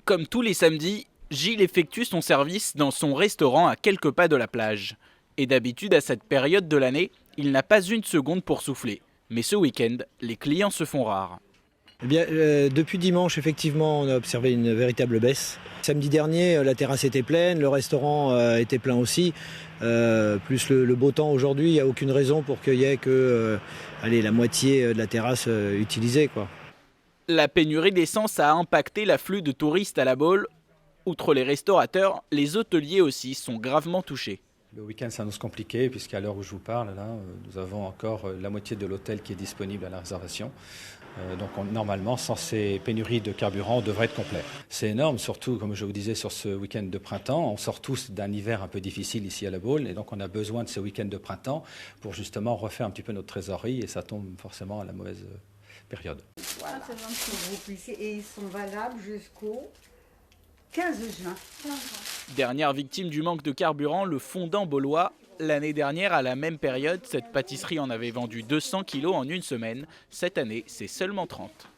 Comme tous les samedis, Gilles effectue son service dans son restaurant à quelques pas de la plage. Et d'habitude, à cette période de l'année, il n'a pas une seconde pour souffler. Mais ce week-end, les clients se font rares. Depuis dimanche, effectivement, on a observé une véritable baisse. Samedi dernier, la terrasse était pleine, le restaurant était plein aussi. Plus le beau temps aujourd'hui, il n'y a aucune raison pour qu'il y ait que la moitié de la terrasse utilisée, quoi. La pénurie d'essence a impacté l'afflux de touristes à la Baule. Outre les restaurateurs, les hôteliers aussi sont gravement touchés. Le week-end s'annonce compliqué puisqu'à l'heure où je vous parle, là, nous avons encore la moitié de l'hôtel qui est disponible à la réservation. Normalement, sans ces pénuries de carburant, on devrait être complet. C'est énorme, surtout, comme je vous disais, sur ce week-end de printemps. On sort tous d'un hiver un peu difficile ici à la Baule et donc on a besoin de ce week-end de printemps pour justement refaire un petit peu notre trésorerie et ça tombe forcément à la mauvaise période. Voilà. Et ils sont valables jusqu'au 15 juin. Dernière victime du manque de carburant, le fondant baulois. L'année dernière, à la même période, cette pâtisserie en avait vendu 200 kilos en une semaine. Cette année, c'est seulement 30.